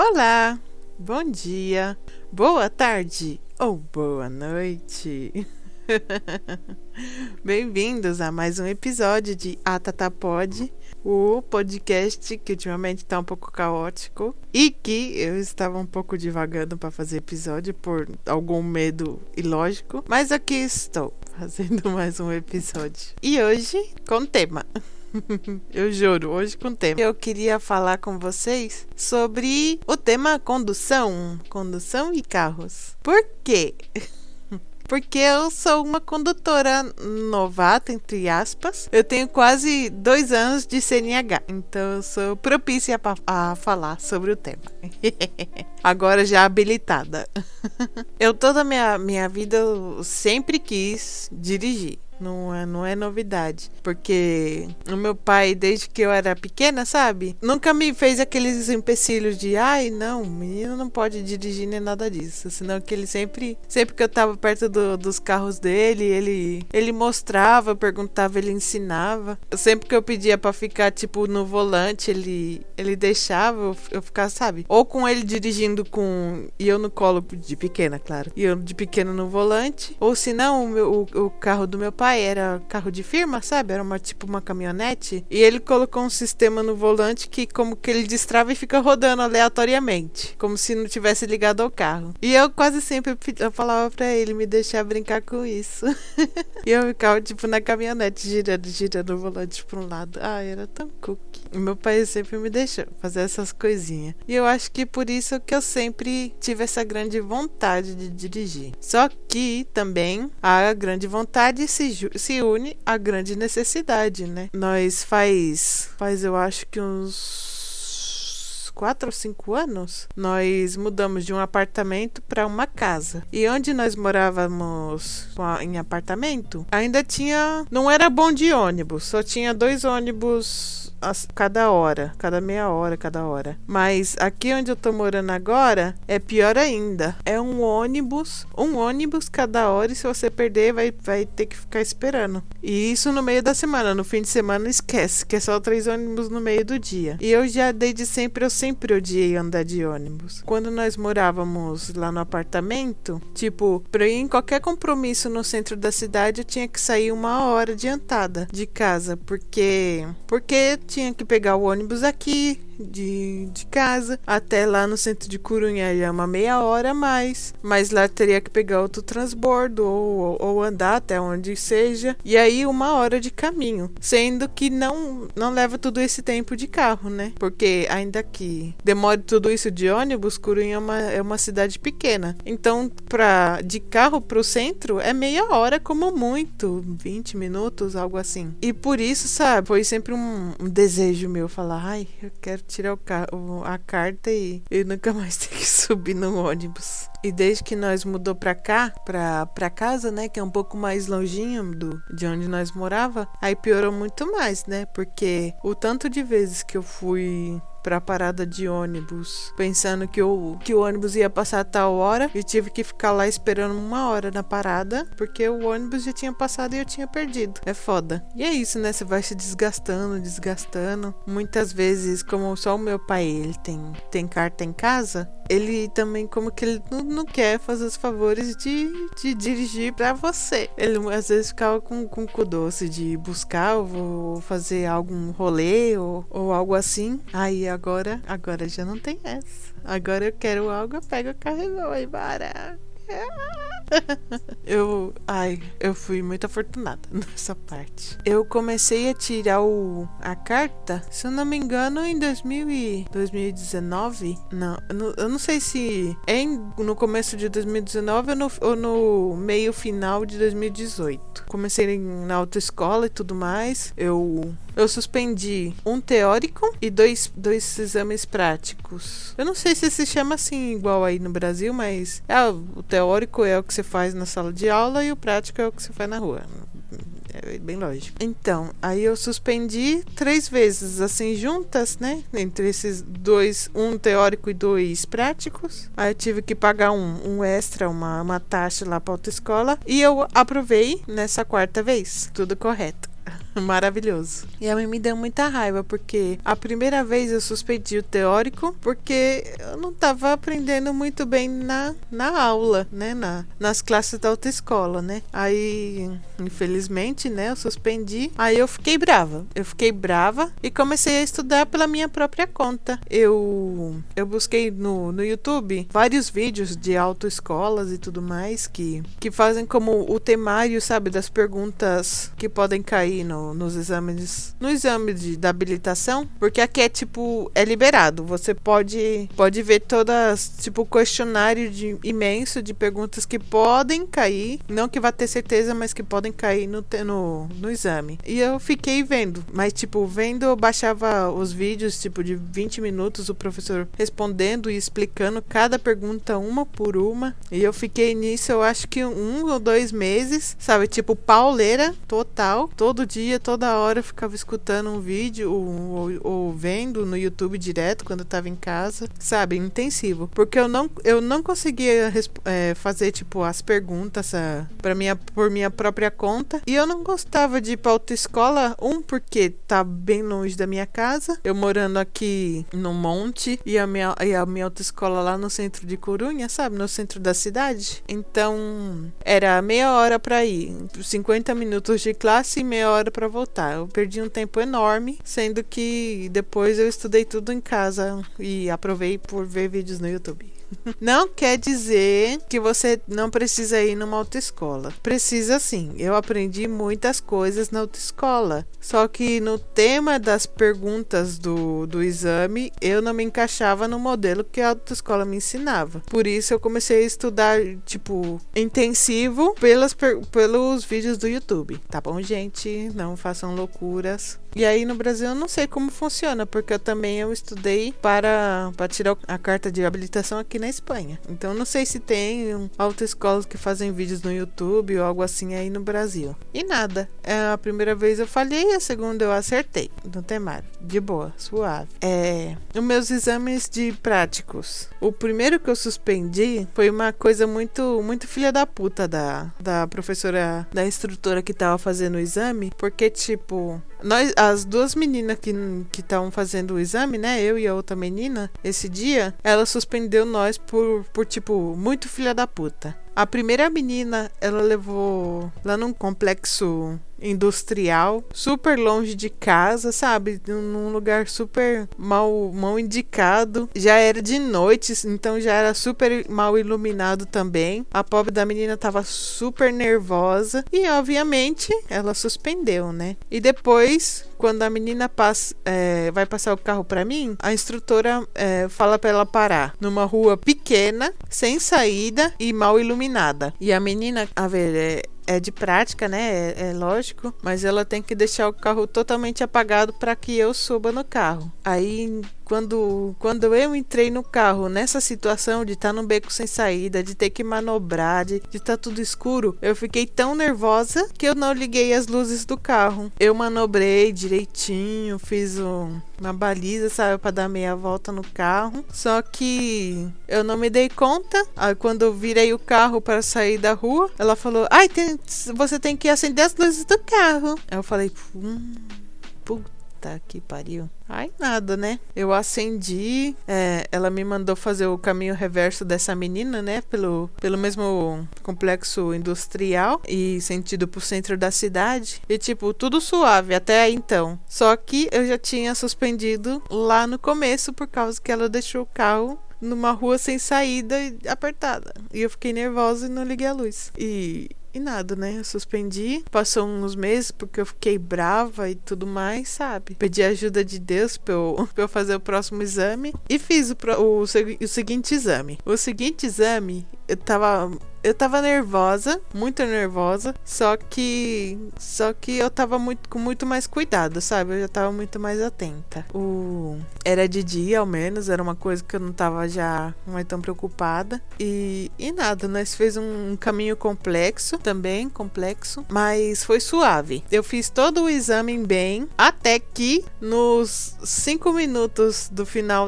Olá, bom dia, boa tarde ou boa noite. Bem-vindos a mais um episódio de A Tata Pod, o podcast que ultimamente está um pouco caótico e que eu estava um pouco divagando para fazer episódio por algum medo ilógico, mas aqui estou fazendo mais um episódio. E hoje com tema. Eu juro, hoje com tema. Eu queria falar com vocês sobre o tema condução e carros. Por quê? Porque eu sou uma condutora novata, entre aspas. Eu tenho quase 2 anos de CNH, então eu sou propícia a falar sobre o tema. Agora já habilitada. Eu toda a minha vida eu sempre quis dirigir. Não é novidade, porque o meu pai, desde que eu era pequena, sabe? Nunca me fez aqueles empecilhos de ai, não, menino não pode dirigir nem nada disso. Senão que ele sempre que eu tava perto dos carros dele, ele mostrava, perguntava, ele ensinava. Sempre que eu pedia pra ficar, tipo, no volante, ele deixava eu ficar, sabe? Ou com ele dirigindo e eu no colo de pequena, claro. E eu de pequena no volante. Ou se não, o carro do meu pai era carro de firma, sabe? Era tipo uma caminhonete. E ele colocou um sistema no volante que como que ele destrava e fica rodando aleatoriamente. Como se não tivesse ligado ao carro. E eu quase sempre eu falava pra ele me deixar brincar com isso. E eu ficava tipo na caminhonete girando o volante pra um lado. Ai, era tão cookie. E meu pai sempre me deixou fazer essas coisinhas. E eu acho que por isso que eu sempre tive essa grande vontade de dirigir. Só que também a grande vontade se une à grande necessidade, né? Nós faz eu acho que uns 4 ou 5 anos, nós mudamos de um apartamento para uma casa. E onde nós morávamos em apartamento, ainda não era bom de ônibus, só tinha 2 ônibus cada meia hora, cada hora. Mas aqui onde eu tô morando agora, é pior ainda. É um ônibus cada hora, e se você perder, vai ter que ficar esperando. E isso no meio da semana. No fim de semana, esquece, que é só 3 ônibus no meio do dia. E eu sempre odiei andar de ônibus. Quando nós morávamos lá no apartamento, tipo, pra ir em qualquer compromisso no centro da cidade, eu tinha que sair 1 hora adiantada de casa, porque tinha que pegar o ônibus aqui de casa até lá no centro de Corunha, é uma meia hora a mais, mas lá teria que pegar outro transbordo ou andar até onde seja, e aí 1 hora de caminho, sendo que não leva tudo esse tempo de carro, né? Porque ainda que demore tudo isso de ônibus, Corunha é uma cidade pequena, então de carro pro centro é meia hora como muito, 20 minutos, algo assim. E por isso, sabe, foi sempre um desejo meu falar, ai, eu quero tirar a carta e nunca mais ter que subir no ônibus. E desde que nós mudou pra cá, pra casa, né, que é um pouco mais longinho de onde nós morava, aí piorou muito mais, né, porque o tanto de vezes que eu fui pra parada de ônibus, pensando que o ônibus ia passar a tal hora, e tive que ficar lá esperando 1 hora na parada, porque o ônibus já tinha passado e eu tinha perdido. É foda. E é isso, né? Você vai se desgastando. Muitas vezes, como só o meu pai, ele tem carta em casa, ele também como que ele não quer fazer os favores de dirigir pra você. Ele às vezes ficava com cu doce de buscar ou fazer algum rolê ou algo assim. Aí agora já não tem essa. Agora eu quero algo, eu pego o carro e vou embora. Eu fui muito afortunada nessa parte. Eu comecei a tirar a carta, se eu não me engano, em 2019. Eu não sei se é no começo de 2019 ou no meio final de 2018. Comecei na autoescola e tudo mais. Eu suspendi um teórico e dois exames práticos. Eu não sei se chama assim igual aí no Brasil, mas o teórico é o que você faz na sala de aula e o prático é o que você faz na rua. É bem lógico. Então, aí eu suspendi 3 vezes, assim, juntas, né? Entre esses 2, um teórico e 2 práticos. Aí eu tive que pagar um extra, uma taxa lá pra autoescola. E eu aprovei nessa 4ª vez. Tudo correto. Maravilhoso. E a mim me deu muita raiva, porque a primeira vez eu suspendi o teórico, porque eu não tava aprendendo muito bem na aula, né? Nas classes da autoescola, né? Aí, infelizmente, né? Eu suspendi. Aí eu fiquei brava. E comecei a estudar pela minha própria conta. Eu busquei no YouTube vários vídeos de autoescolas e tudo mais que fazem como o temário, sabe, das perguntas que podem cair nos exames, no exame da habilitação, porque aqui é liberado, você pode ver todas, tipo, questionário imenso de perguntas que podem cair, não que vai ter certeza, mas que podem cair no exame. E eu fiquei vendo, mas tipo, eu baixava os vídeos, tipo, de 20 minutos, o professor respondendo e explicando cada pergunta uma por uma, e eu fiquei nisso, eu acho que 1 ou 2 meses, sabe, tipo, pauleira total, todo dia, toda hora eu ficava escutando um vídeo ou vendo no YouTube direto quando eu tava em casa, sabe, intensivo, porque eu não conseguia fazer, tipo, as perguntas por minha própria conta, e eu não gostava de ir pra autoescola, porque tá bem longe da minha casa, eu morando aqui no monte, e a minha autoescola lá no centro de Corunha, sabe, no centro da cidade, então era meia hora pra ir, 50 minutos de classe e meia hora pra voltar. Eu perdi um tempo enorme, sendo que depois eu estudei tudo em casa e aprovei por ver vídeos no YouTube. Não quer dizer que você não precisa ir numa autoescola. Precisa sim. Eu aprendi muitas coisas na autoescola. Só que no tema das perguntas do exame, eu não me encaixava no modelo que a autoescola me ensinava. Por isso eu comecei a estudar, tipo, intensivo pelos vídeos do YouTube. Tá bom, gente? Não façam loucuras. E aí no Brasil eu não sei como funciona, porque eu estudei para tirar a carta de habilitação aqui na Espanha. Então não sei se tem autoescolas que fazem vídeos no YouTube ou algo assim aí no Brasil. E nada. A primeira vez eu falhei, a segunda eu acertei no temário. De boa, suave. Os meus exames de práticos. O primeiro que eu suspendi foi uma coisa muito, muito filha da puta da professora, da instrutora que tava fazendo o exame, porque tipo, as duas meninas que estavam fazendo o exame, né? Eu e a outra menina, esse dia, ela suspendeu nós por tipo, muito filha da puta. A primeira menina, ela levou lá num complexo industrial, super longe de casa, sabe? Num lugar super mal indicado. Já era de noite, então já era super mal iluminado também. A pobre da menina tava super nervosa e, obviamente, ela suspendeu, né? E depois, quando a menina vai passar o carro pra mim, a instrutora fala pra ela parar numa rua pequena, sem saída e mal iluminada. E a menina, é de prática, né? É lógico, mas ela tem que deixar o carro totalmente apagado para que eu suba no carro. Aí, quando eu entrei no carro, nessa situação de estar num beco sem saída, de ter que manobrar, de estar tudo escuro, eu fiquei tão nervosa que eu não liguei as luzes do carro. Eu manobrei direitinho, fiz uma baliza, sabe, para dar meia volta no carro. Só que eu não me dei conta. Aí, quando eu virei o carro para sair da rua, ela falou: você tem que acender as luzes do carro. Aí eu falei: puta que pariu. Ai, nada, né? Eu acendi, ela me mandou fazer o caminho reverso dessa menina, né? Pelo mesmo complexo industrial e sentido pro centro da cidade. E tipo, tudo suave até aí então. Só que eu já tinha suspendido lá no começo por causa que ela deixou o carro numa rua sem saída e apertada. E eu fiquei nervosa e não liguei a luz. E nada, né? Eu suspendi. Passou uns meses porque eu fiquei brava e tudo mais, sabe? Pedi a ajuda de Deus pra eu fazer o próximo exame. E fiz o seguinte exame. O seguinte exame, eu tava nervosa, muito nervosa, só que eu tava com muito mais cuidado, sabe? Eu já tava muito mais atenta. Era de dia, ao menos, era uma coisa que eu não tava já mais tão preocupada. E nada, nós fez um caminho complexo, mas foi suave. Eu fiz todo o exame bem, até que nos 5 minutos do final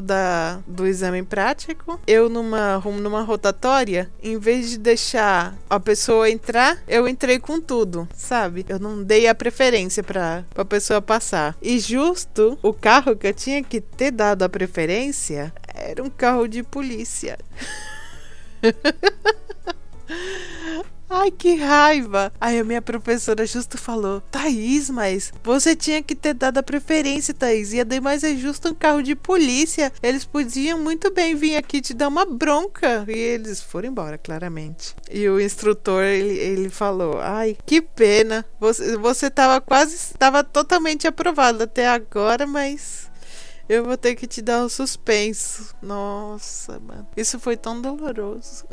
do exame prático, eu numa rotatória, em vez de deixar deixar a pessoa entrar, eu entrei com tudo, sabe? Eu não dei a preferência pra pessoa passar. E justo o carro que eu tinha que ter dado a preferência era um carro de polícia. Ai, que raiva! Aí a minha professora justo falou: Thaís, mas você tinha que ter dado a preferência, Thaís. E mas é justo um carro de polícia. Eles podiam muito bem vir aqui te dar uma bronca. E eles foram embora, claramente. E o instrutor, ele falou: ai, que pena. Você tava totalmente aprovado até agora, mas eu vou ter que te dar um suspenso. Nossa, mano. Isso foi tão doloroso.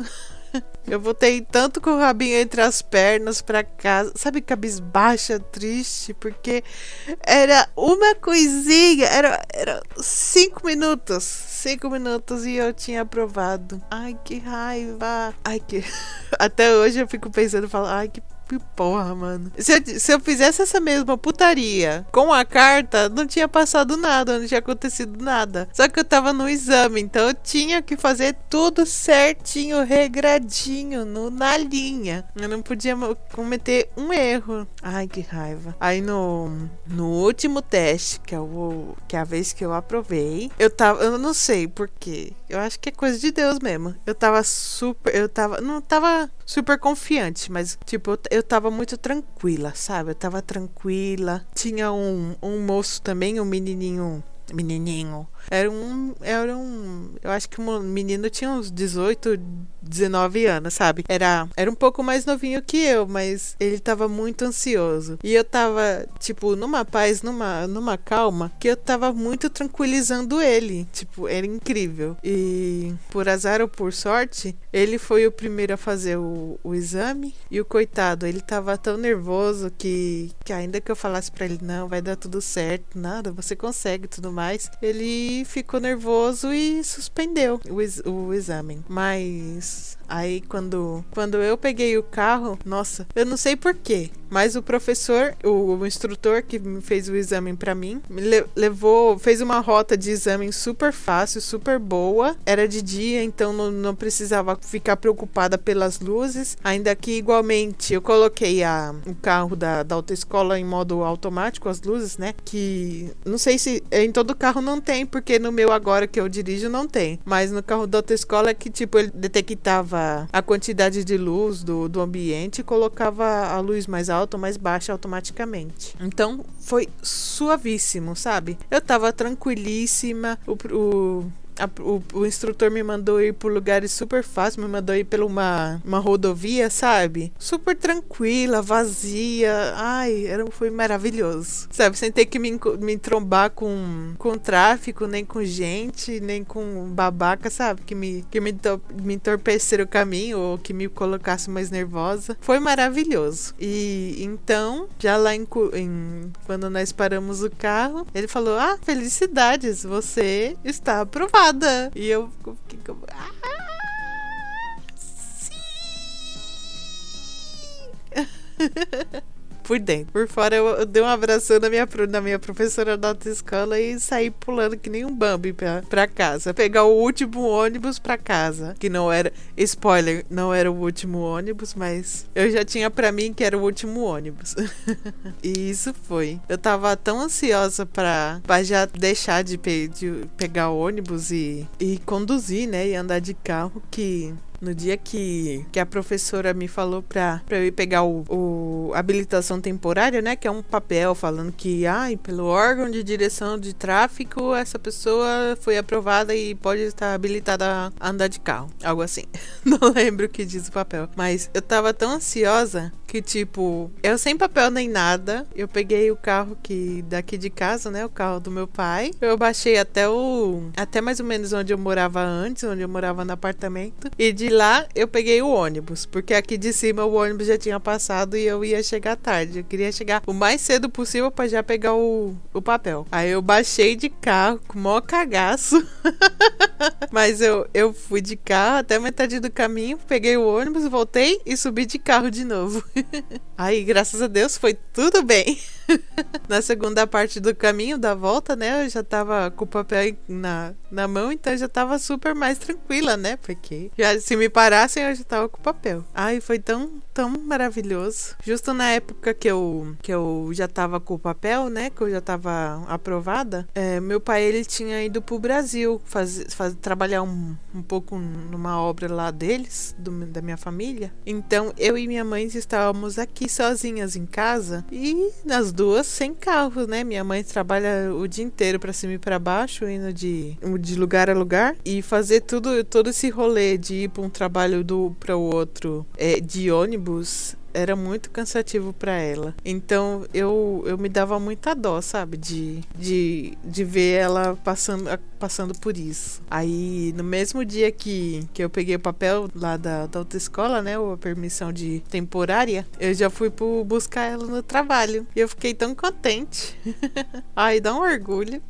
Eu voltei tanto com o rabinho entre as pernas pra casa, sabe, cabisbaixa, triste, porque era uma coisinha, era 5 minutos, 5 minutos e eu tinha aprovado. Ai, que raiva. Ai, que... Até hoje eu fico pensando, falo, ai, que porra, mano. Se eu fizesse essa mesma putaria com a carta, não tinha passado nada, não tinha acontecido nada. Só que eu tava no exame, então eu tinha que fazer tudo certinho, regradinho, na linha. Eu não podia cometer um erro. Ai, que raiva. Aí no último teste, que é a vez que eu aprovei, eu não sei porquê. Eu acho que é coisa de Deus mesmo. Não tava super confiante, mas tipo, eu tava muito tranquila, sabe? Eu tava tranquila. Tinha um moço também, um menininho. Eu acho que o menino tinha uns 18, 19 anos, sabe? Era um pouco mais novinho que eu, mas ele tava muito ansioso. E eu tava, tipo, numa paz, numa calma, que eu tava muito tranquilizando ele. Tipo, era incrível. E por azar ou por sorte, ele foi o primeiro a fazer o exame. E o coitado, ele tava tão nervoso que ainda que eu falasse pra ele, não, vai dar tudo certo, nada, você consegue, tudo mais, ele ficou nervoso e suspendeu o exame. Mas aí quando eu peguei o carro, nossa, eu não sei porquê, mas o professor, o instrutor que fez o exame pra mim, fez uma rota de exame super fácil, super boa. Era de dia, então não precisava ficar preocupada pelas luzes. Ainda que igualmente eu coloquei o carro da autoescola em modo automático, as luzes, né? Que não sei se em todo carro não tem, porque no meu agora que eu dirijo não tem. Mas no carro da autoescola é que tipo ele detectava a quantidade de luz do ambiente e colocava a luz mais alta ou mais baixa automaticamente. Então foi suavíssimo, sabe? Eu tava tranquilíssima. O instrutor me mandou ir por lugares super fáceis, me mandou ir por uma rodovia, sabe? Super tranquila, vazia. Ai, foi maravilhoso. Sabe, sem ter que me trombar com tráfico, nem com gente, nem com babaca, sabe? Que me entorpeceram o caminho ou que me colocasse mais nervosa. Foi maravilhoso. E então, já lá quando nós paramos o carro, ele falou: ah, felicidades, você está aprovado. E eu fiquei como... sim! Por dentro. Por fora eu dei um abraço na minha professora da autoescola e saí pulando que nem um Bambi pra casa. Pegar o último ônibus pra casa. Que não era... Spoiler, não era o último ônibus, mas eu já tinha pra mim que era o último ônibus. E isso foi. Eu tava tão ansiosa pra já deixar de pegar o ônibus e conduzir, né? E andar de carro que... No dia que a professora me falou pra eu ir pegar o habilitação temporária, né? Que é um papel falando que, pelo órgão de direção de tráfico, essa pessoa foi aprovada e pode estar habilitada a andar de carro. Algo assim. Não lembro o que diz o papel. Mas eu tava tão ansiosa que, tipo, eu sem papel nem nada, eu peguei o carro daqui de casa, né? O carro do meu pai. Eu baixei até mais ou menos onde eu morava antes, onde eu morava no apartamento. E de lá eu peguei o ônibus, porque aqui de cima o ônibus já tinha passado e eu ia chegar tarde. Eu queria chegar o mais cedo possível pra já pegar o papel. Aí eu baixei de carro com o maior cagaço. Mas eu fui de carro até metade do caminho, peguei o ônibus, voltei e subi de carro de novo. Aí, graças a Deus, foi tudo bem. Na segunda parte do caminho, da volta, né? Eu já tava com o papel na mão, então eu já tava super mais tranquila, né? Porque se me parassem, eu já tava com o papel. Ai, foi tão maravilhoso. Justo na época que eu já tava com o papel, né? Que eu já tava aprovada, meu pai, ele tinha ido pro Brasil trabalhar um pouco numa obra lá deles, da minha família. Então, eu e minha mãe estávamos aqui sozinhas em casa e nas duas sem carro, né? Minha mãe trabalha o dia inteiro pra cima e pra baixo, indo de lugar a lugar e fazer todo esse rolê de ir pra um trabalho pra o outro de ônibus. Era muito cansativo pra ela. Então eu me dava muita dó, sabe? De ver ela passando por isso. Aí no mesmo dia que eu peguei o papel lá da autoescola, né? A permissão de temporária, eu já fui buscar ela no trabalho. E eu fiquei tão contente. Ai, dá um orgulho.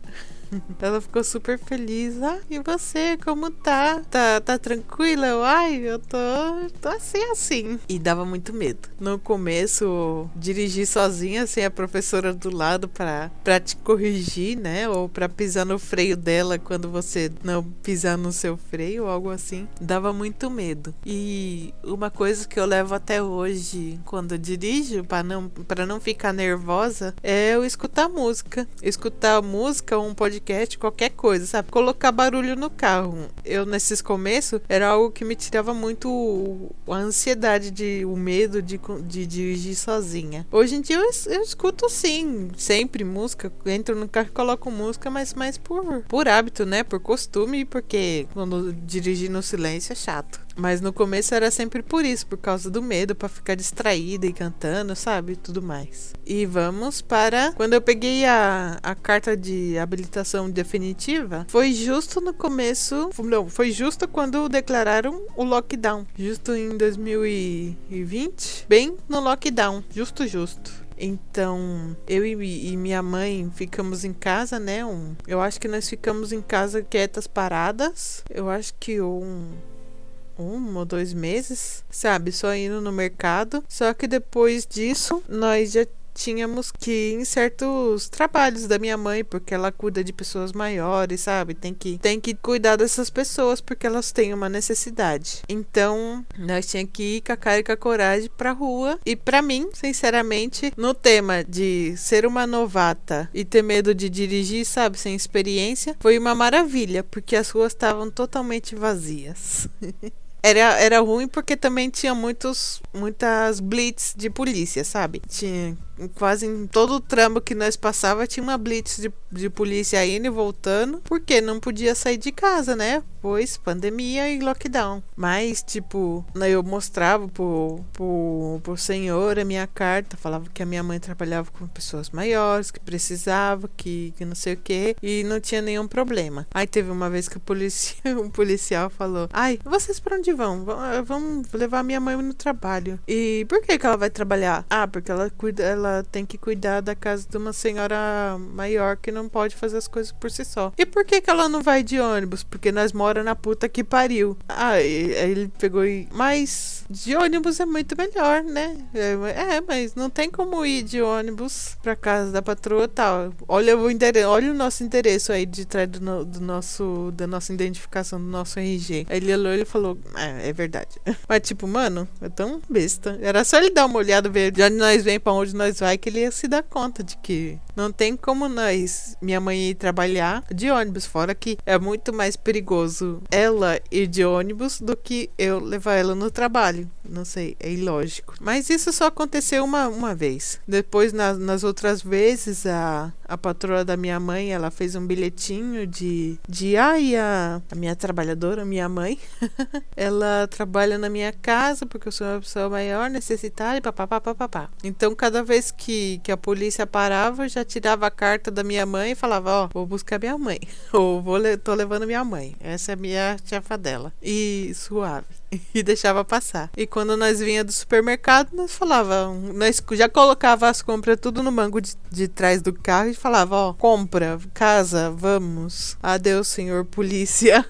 Ela ficou super feliz. Ah, e você, como tá? Tá tranquila? Ai, eu tô assim. E dava muito medo. No começo, dirigir sozinha, sem a professora do lado pra te corrigir, né? Ou pra pisar no freio dela quando você não pisar no seu freio, ou algo assim. Dava muito medo. E uma coisa que eu levo até hoje quando eu dirijo, pra não ficar nervosa, é eu escutar música. Escutar música, um podcast, qualquer coisa, sabe? Colocar barulho no carro. Eu, nesses começos, era algo que me tirava muito a ansiedade, o medo de dirigir sozinha. Hoje em dia eu escuto sim, sempre música. Entro no carro e coloco música, mas mais por hábito, né? Por costume, porque quando dirigir no silêncio é chato. Mas no começo era sempre por isso, por causa do medo, pra ficar distraída e cantando, sabe? Tudo mais. E vamos para... Quando eu peguei a carta de habilitação definitiva, foi justo no começo... Não, foi justo quando declararam o lockdown. Justo em 2020, bem no lockdown. Justo. Então, eu e minha mãe ficamos em casa, né? Eu acho que nós ficamos em casa quietas, paradas. Eu acho que um ou 2 meses, sabe? Só indo no mercado. Só que depois disso, nós já tínhamos que ir em certos trabalhos da minha mãe, porque ela cuida de pessoas maiores, sabe? Tem que cuidar dessas pessoas, porque elas têm uma necessidade. Então, nós tínhamos que ir com a cara e com a coragem pra rua. E pra mim, sinceramente, no tema de ser uma novata e ter medo de dirigir, sabe? Sem experiência, foi uma maravilha, porque as ruas estavam totalmente vazias. Era ruim porque também tinha muitas blitz de polícia, sabe? Tinha quase em todo o tramo que nós passava tinha uma blitz de polícia indo e voltando, porque não podia sair de casa, né? Pois pandemia e lockdown. Mas, tipo, eu mostrava pro senhor a minha carta, falava que a minha mãe trabalhava com pessoas maiores, que precisava, que não sei o que, e não tinha nenhum problema. Aí teve uma vez que um policial falou: ai, vocês pra onde vão? Vamos levar minha mãe no trabalho. E por que ela vai trabalhar? Ah, porque ela tem que cuidar da casa de uma senhora maior que não pode fazer as coisas por si só. E por que ela não vai de ônibus? Porque nós mora na puta que pariu. Aí ele pegou mas de ônibus é muito melhor, né? Mas não tem como ir de ônibus pra casa da patroa e tal. Olha o nosso endereço aí de trás da nossa identificação, do nosso RG. Aí ele olhou e falou: é verdade. Mas tipo, mano, é tão besta. Era só ele dar uma olhada, ver de onde nós vem, pra onde nós vai, que ele ia se dar conta de que não tem como minha mãe ir trabalhar de ônibus, fora que é muito mais perigoso ela ir de ônibus do que eu levar ela no trabalho. Não sei, é ilógico. Mas isso só aconteceu uma vez. Depois, nas outras vezes, a patroa da minha mãe, ela fez um bilhetinho a minha trabalhadora, minha mãe, ela trabalha na minha casa porque eu sou uma pessoa maior, necessitada e papapá. Então, cada vez que a polícia parava, eu já tirava a carta da minha mãe e falava: vou buscar minha mãe. Ou tô levando minha mãe. Essa é a minha chefa dela. E suave. e deixava passar. E quando nós vinha do supermercado, nós falava, nós já colocava as compras tudo no banco de trás do carro e falava, ó, compra, casa, vamos. Adeus, senhor polícia.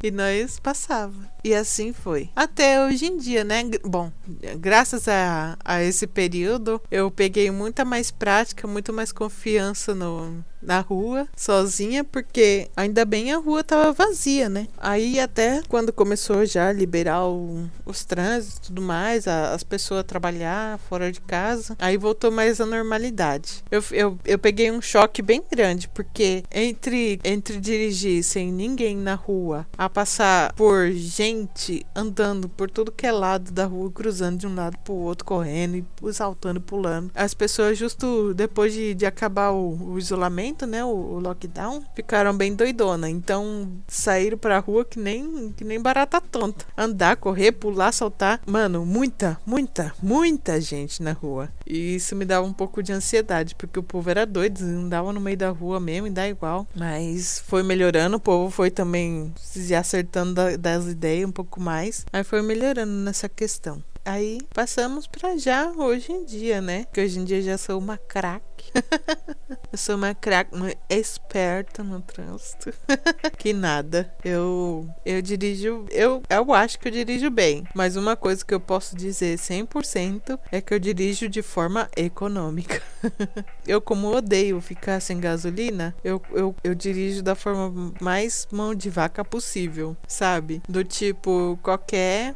E nós passava. E assim foi. Até hoje em dia, né? Bom, graças a esse período, eu peguei muita mais prática, muito mais confiança na rua, sozinha, porque ainda bem a rua tava vazia, né? Aí até quando começou já a liberar os trânsitos e tudo mais, as pessoas trabalhar fora de casa, aí voltou mais a normalidade. Eu peguei um choque bem grande, porque entre dirigir sem ninguém na rua, a passar por gente andando por tudo que é lado da rua, cruzando de um lado pro outro, correndo e saltando e pulando. As pessoas, justo depois de acabar o isolamento, né, o lockdown, ficaram bem doidona. Então saíram pra rua que nem barata tonta. Andar, correr, pular, saltar. Mano, muita gente na rua. E isso me dava um pouco de ansiedade, porque o povo era doido, andava no meio da rua mesmo e dá igual. Mas foi melhorando, o povo foi também se acertando das ideias um pouco mais. Aí foi melhorando nessa questão. Aí passamos pra já hoje em dia, né? Que hoje em dia já sou uma craque. Eu sou uma craque, uma experta no trânsito. Que nada. Eu dirijo, eu acho que eu dirijo bem. Mas uma coisa que eu posso dizer 100% é que eu dirijo de forma econômica. Eu, como odeio ficar sem gasolina, eu dirijo da forma mais mão de vaca possível, sabe? Do tipo, qualquer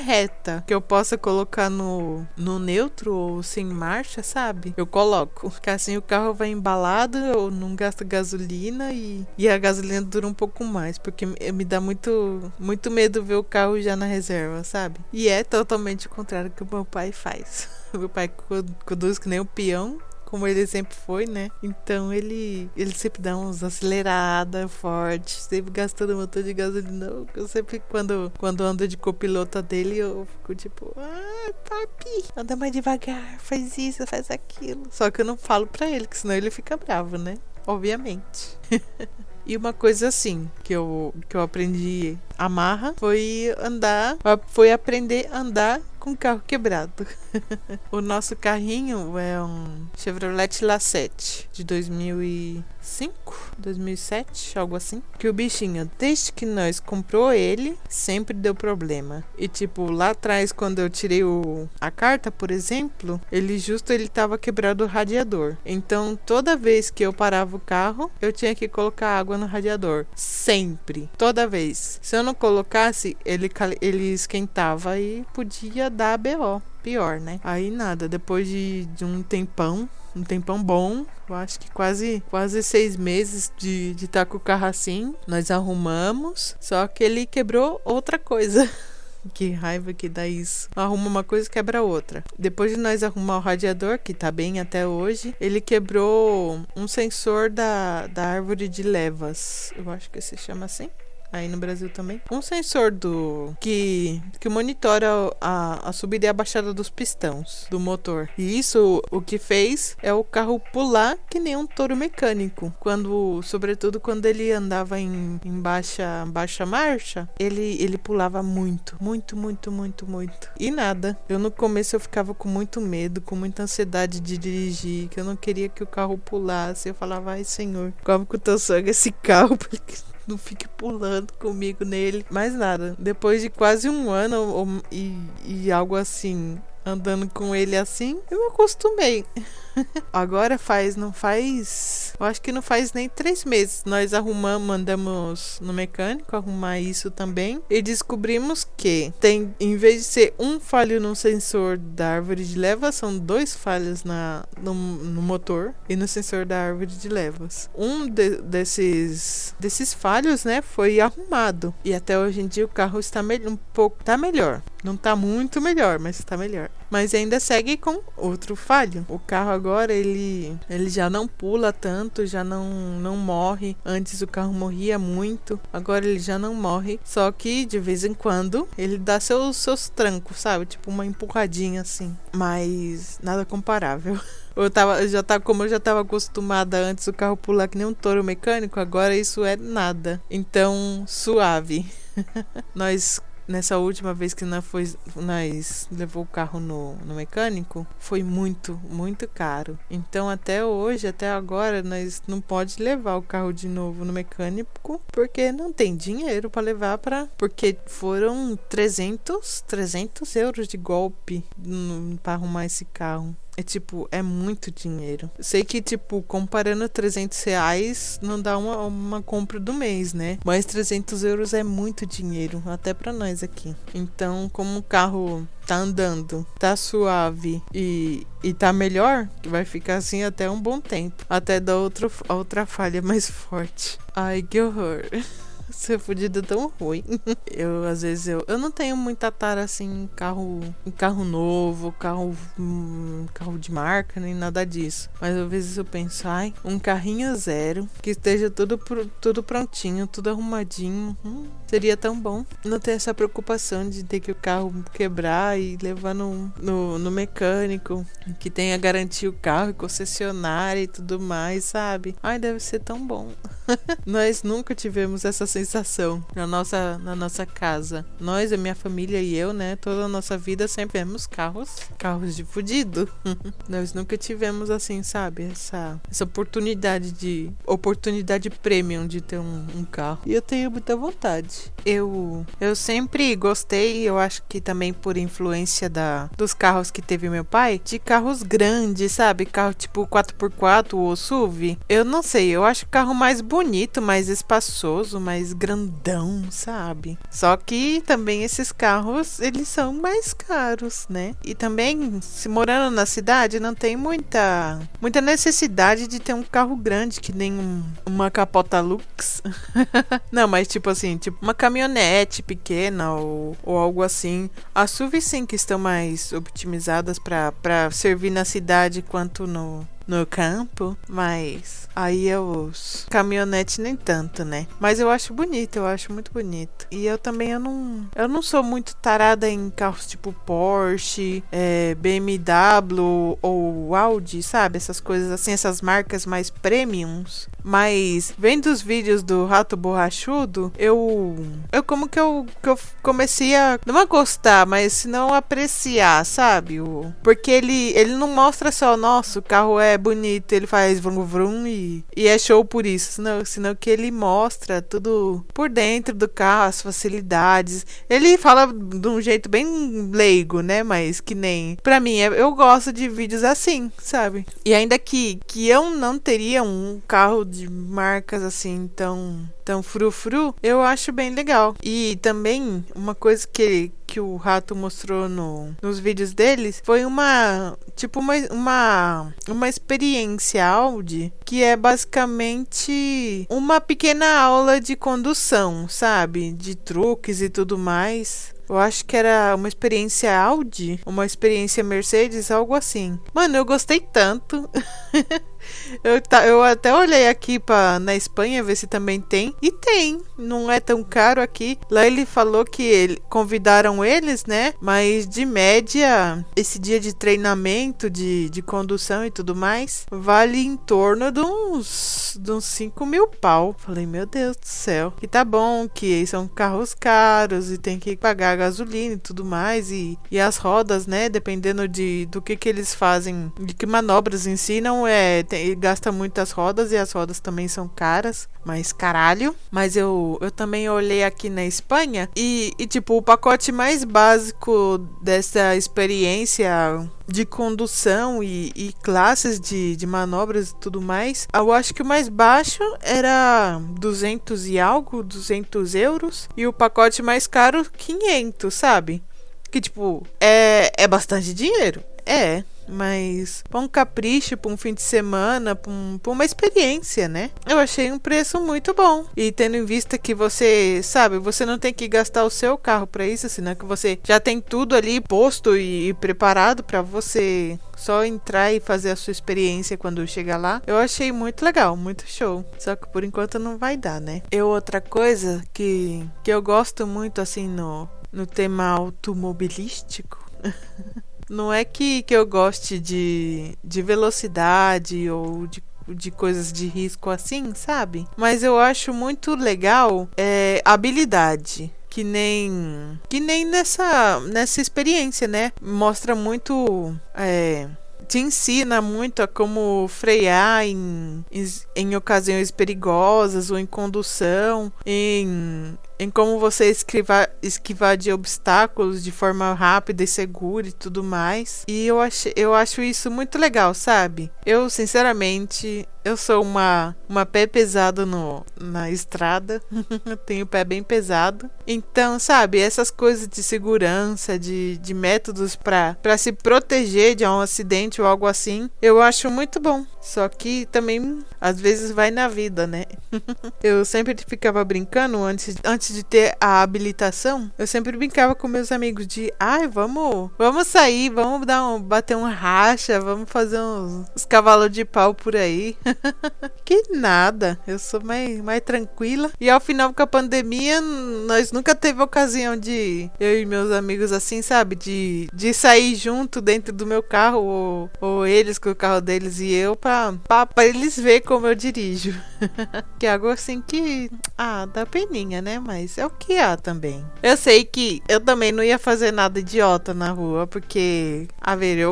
reta que eu possa colocar no neutro ou sem marcha, sabe? Eu coloco. Porque assim o carro vai embalado, eu não gasto gasolina e a gasolina dura um pouco mais, porque me dá muito medo ver o carro já na reserva, sabe? E é totalmente o contrário do que o meu pai faz. O meu pai conduz que nem um peão, como ele sempre foi, né? Então ele sempre dá uns aceleradas fortes, sempre gastando um motor de gasolina. Eu sempre, quando ando de copilota dele, eu fico tipo, papi, anda mais devagar, faz isso, faz aquilo. Só que eu não falo pra ele, que senão ele fica bravo, né? Obviamente. E uma coisa assim que eu aprendi a marra foi aprender a andar com carro quebrado. O nosso carrinho é um Chevrolet Lacetti de 2005, 2007, algo assim. Que o bichinho, desde que nós comprou ele, sempre deu problema. E tipo, lá atrás, quando eu tirei a carta, por exemplo, ele tava quebrado o radiador. Então, toda vez que eu parava o carro, eu tinha que colocar água no radiador. Sempre. Toda vez. Se eu não colocasse, ele esquentava e podia dar BO. Pior, né? Aí nada, depois de um tempão bom, eu acho que quase 6 meses de estar com o carro assim, nós arrumamos, só que ele quebrou outra coisa. Que raiva que dá isso. Arruma uma coisa e quebra outra. Depois de nós arrumar o radiador, que tá bem até hoje, ele quebrou um sensor da árvore de levas. Eu acho que se chama assim. Aí no Brasil também. Um sensor que monitora a subida e a baixada dos pistões do motor. E isso, o que fez é o carro pular que nem um touro mecânico. Sobretudo quando ele andava em baixa marcha, ele pulava muito. E nada. No começo eu ficava com muito medo, com muita ansiedade de dirigir, que eu não queria que o carro pulasse. Eu falava, ai senhor, como que eu tô sonhando esse carro, porque não fique pulando comigo nele. Mais nada. Depois de quase um ano e algo assim, andando com ele assim, eu me acostumei. Agora eu acho que não faz nem 3 meses. Nós mandamos no mecânico arrumar isso também. E descobrimos que em vez de ser um falho no sensor da árvore de levas, são 2 falhas no motor e no sensor da árvore de levas. Desses falhos, né, foi arrumado. E até hoje em dia o carro está tá melhor. Não tá muito melhor, mas está melhor. Mas ainda segue com outro falho. O carro agora, ele já não pula tanto, já não morre. Antes o carro morria muito, agora ele já não morre. Só que de vez em quando ele dá seus trancos, sabe? Tipo uma empurradinha assim. Mas nada comparável. Como eu já tava acostumada antes o carro pular que nem um touro mecânico, agora isso é nada. Então, suave. Nós nessa última vez que nós levou o carro no mecânico, foi muito, muito caro. Então até hoje, até agora, nós não pode levar o carro de novo no mecânico, porque não tem dinheiro para levar porque foram 300 euros de golpe para arrumar esse carro. É muito dinheiro. Sei que, comparando 300 reais, não dá uma compra do mês, né? Mas 300 euros é muito dinheiro, até pra nós aqui. Então, como o carro tá andando, tá suave e tá melhor, vai ficar assim até um bom tempo. Até dar outra falha mais forte. Ai, que horror. Ser fudido é tão ruim. Às vezes, eu não tenho muita tara assim em carro novo, carro de marca, nem nada disso. Mas às vezes eu penso, um carrinho zero, que esteja tudo prontinho, tudo arrumadinho. Seria tão bom. Não ter essa preocupação de ter que o carro quebrar e levar no mecânico, que tenha garantia o carro, concessionária e tudo mais, sabe? Deve ser tão bom. Nós nunca tivemos essa sensação na nossa casa. Nós, a minha família e eu, né? Toda a nossa vida sempre tivemos carros de fudido. Nós nunca tivemos assim, sabe? Essa oportunidade premium de ter um carro. E eu tenho muita vontade. Eu sempre gostei, eu acho que também por influência dos carros que teve meu pai, de carros grandes, sabe? Carro tipo 4x4 ou SUV. Eu não sei, eu acho o carro mais bonito, mais espaçoso, mais grandão, sabe? Só que também esses carros, eles são mais caros, né? E também, se morando na cidade, não tem muita necessidade de ter um carro grande, que nem uma Capota Lux. Não, mas uma caminhonete pequena ou algo assim. As SUVs sim que estão mais optimizadas para servir na cidade quanto no campo, mas aí os caminhonetes nem tanto, né? Mas eu acho bonito, eu acho muito bonito. E eu também, eu não sou muito tarada em carros tipo Porsche, BMW ou Audi, sabe? Essas coisas assim, essas marcas mais premiums. Mas vendo os vídeos do Rato Borrachudo, eu comecei a não gostar, mas não apreciar, sabe? Porque ele não mostra só, nossa, o carro é bonito, ele faz vrum vrum e é show por isso, senão que ele mostra tudo por dentro do carro, as facilidades. Ele fala de um jeito bem leigo, né? Mas que nem pra mim, eu gosto de vídeos assim, sabe? E ainda que eu não teria um carro de marcas assim tão frufru, eu acho bem legal. E também uma coisa que o Rato mostrou nos vídeos deles foi uma experiência Audi, que é basicamente uma pequena aula de condução, sabe? De truques e tudo mais. Eu acho que era uma experiência Audi, uma experiência Mercedes, algo assim. Mano, eu gostei tanto. Eu até olhei aqui na Espanha ver se também tem. E tem, não é tão caro aqui. Lá ele falou que convidaram eles, né? Mas de média, esse dia de treinamento de condução e tudo mais, vale em torno de uns 5 mil pau. Falei, meu Deus do céu. E tá bom que são carros caros e tem que pagar gasolina e tudo mais. E as rodas, né? Dependendo do que eles fazem, de que manobras ensinam, gasta muitas rodas e as rodas também são caras, mas caralho. Mas eu também olhei aqui na Espanha e o pacote mais básico dessa experiência de condução e classes de manobras e tudo mais, eu acho que o mais baixo era 200 euros e o pacote mais caro 500, sabe? Que é bastante dinheiro. Mas pra um capricho, pra um fim de semana, pra uma experiência, né? Eu achei um preço muito bom. E tendo em vista que você não tem que gastar o seu carro pra isso, senão que você já tem tudo ali posto e preparado pra você só entrar e fazer a sua experiência quando chegar lá. Eu achei muito legal, muito show. Só que por enquanto não vai dar, né? Outra coisa que eu gosto muito, assim, no tema automobilístico... Não é que eu goste de velocidade ou de coisas de risco assim, sabe? Mas eu acho muito legal habilidade. Que nem nessa experiência, né? Mostra muito. Te ensina muito a como frear em ocasiões perigosas ou em condução, em como você esquivar de obstáculos de forma rápida e segura e tudo mais. E eu acho isso muito legal, sabe? Eu, sinceramente, eu sou uma pé pesado na estrada. Tenho o pé bem pesado. Então, sabe, essas coisas de segurança, de métodos para se proteger de um acidente ou algo assim, eu acho muito bom. Só que também, às vezes, vai na vida, né? Eu sempre ficava brincando antes de ter a habilitação. Eu sempre brincava com meus amigos de vamos sair, vamos bater uma racha, vamos fazer uns cavalos de pau por aí. Que nada, eu sou mais tranquila. E ao final, com a pandemia, nós nunca teve ocasião de eu e meus amigos assim, sabe? De sair junto dentro do meu carro, ou eles com o carro deles e eu, pra eles verem como eu dirijo. Que é algo assim que dá peninha, né? Mas é o que há também. Eu sei que eu também não ia fazer nada idiota na rua, porque,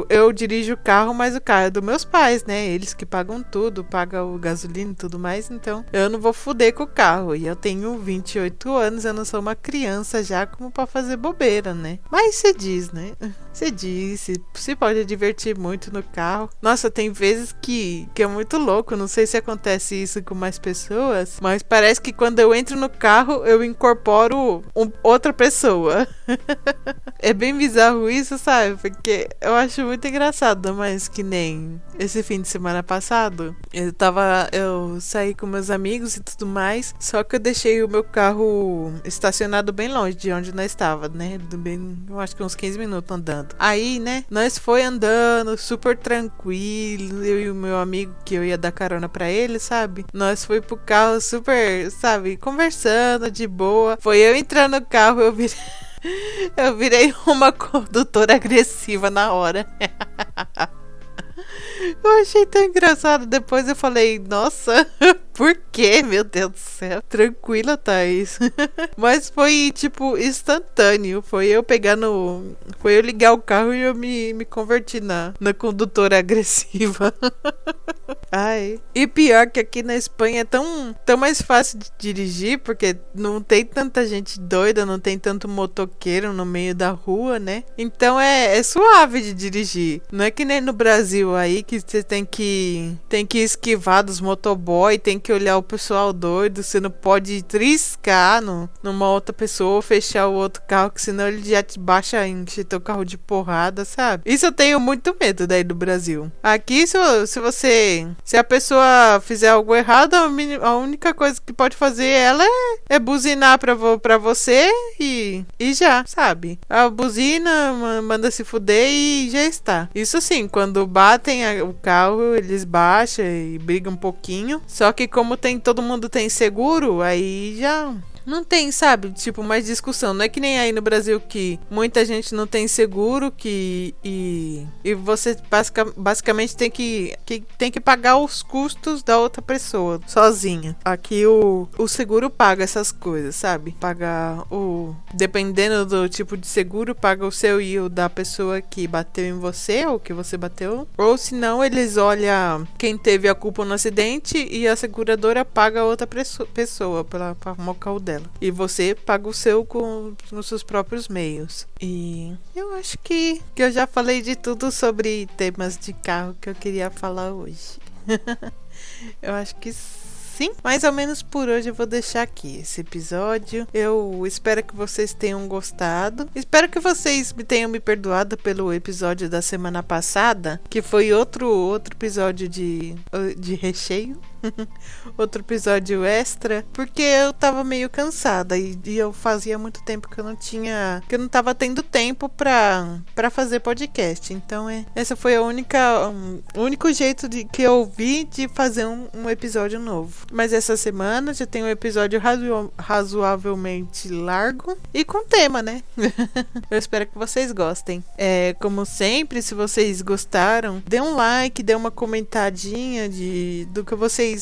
eu dirijo o carro, mas o carro é dos meus pais, né? Eles que pagam tudo, pagam o gasolina e tudo mais, então eu não vou fuder com o carro. E eu tenho 28 anos, eu não sou uma criança já como pra fazer bobeira, né? Mas você diz, né? Você diz, se pode divertir muito no carro. Nossa, tem vezes que é muito louco, não sei se acontece isso com mais pessoas, mas parece que quando eu entro no carro, eu incorporo outra pessoa. É bem bizarro isso, sabe? Porque eu acho muito engraçado, mas que nem esse fim de semana passado, eu saí com meus amigos e tudo mais, só que eu deixei o meu carro estacionado bem longe de onde nós estava, né? Eu acho que uns 15 minutos andando. Aí, né, nós foi andando super tranquilo, eu e o meu amigo, que eu ia dar carona pra ele, sabe? Nós foi pro carro super, sabe, conversando de boa. Foi eu entrar no carro, eu virei uma condutora agressiva na hora. Eu achei tão engraçado. Depois eu falei, nossa, por quê? Meu Deus do céu. Tranquila, Thaís. Mas foi, tipo, instantâneo. Foi eu ligar o carro e eu me converti na condutora agressiva. Ai. E pior que aqui na Espanha é tão mais fácil de dirigir, porque não tem tanta gente doida, não tem tanto motoqueiro no meio da rua, né? Então é suave de dirigir. Não é que nem no Brasil aí, que você tem que esquivar dos motoboy, tem que olhar o pessoal doido, você não pode triscar numa outra pessoa ou fechar o outro carro, que senão ele já te baixa, enche teu carro de porrada, sabe? Isso eu tenho muito medo daí do Brasil. Aqui, se a pessoa fizer algo errado, a única coisa que pode fazer ela é buzinar pra você e já, sabe? A buzina manda se fuder e já está. Isso sim, quando batem o carro, eles baixam e brigam um pouquinho. Só que como todo mundo tem seguro, aí já não tem, sabe? Tipo, mais discussão. Não é que nem aí no Brasil que muita gente não tem seguro, e você basicamente tem que pagar os custos da outra pessoa sozinha. Aqui o seguro paga essas coisas, sabe? Dependendo do tipo de seguro, paga o seu e o da pessoa que bateu em você ou que você bateu. Ou senão eles olham quem teve a culpa no acidente e a seguradora paga a outra pessoa pra mocar o dela. E você paga o seu com os seus próprios meios. E eu acho que eu já falei de tudo sobre temas de carro que eu queria falar hoje. Eu acho que sim. Mais ou menos por hoje eu vou deixar aqui esse episódio. Eu espero que vocês tenham gostado. Espero que vocês tenham me perdoado pelo episódio da semana passada, que foi outro episódio de recheio. Outro episódio extra, porque eu tava meio cansada e eu fazia muito tempo que eu não tava tendo tempo pra fazer podcast. Então essa foi o único jeito que eu vi de fazer um episódio novo. Mas essa semana já tem um episódio razoavelmente largo e com tema, né? Eu espero que vocês gostem. Como sempre, se vocês gostaram, dê um like, dê uma comentadinha do que vocês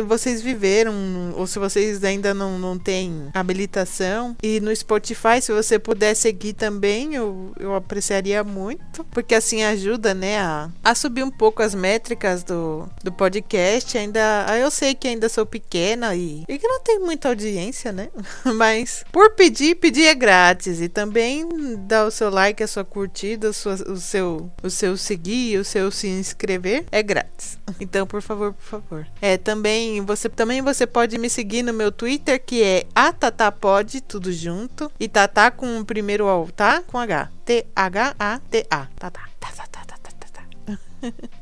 vocês viveram, ou se vocês ainda não têm habilitação. E no Spotify, se você puder seguir também, eu apreciaria muito, porque assim ajuda, né, a subir um pouco as métricas do podcast. Ainda, eu sei que ainda sou pequena e que não tem muita audiência, né? Mas por pedir é grátis. E também dar o seu like, a sua curtida, o seu seguir, o seu se inscrever é grátis. Então, por favor. Também você pode me seguir no meu Twitter, que é atatapod, tudo junto. E Tatá com o primeiro O, tá? Com H. T-H-A-T-A. Tatá.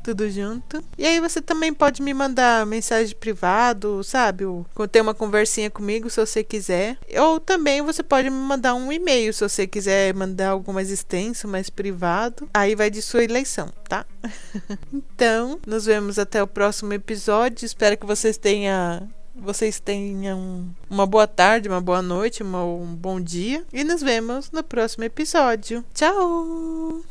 Tudo junto. E aí você também pode me mandar mensagem privado, sabe? Ou ter uma conversinha comigo, se você quiser. Ou também você pode me mandar um e-mail, se você quiser mandar algo mais extenso, mais privado. Aí vai de sua eleição, tá? Então, nos vemos até o próximo episódio. Espero que vocês tenham uma boa tarde, uma boa noite, um bom dia. E nos vemos no próximo episódio. Tchau!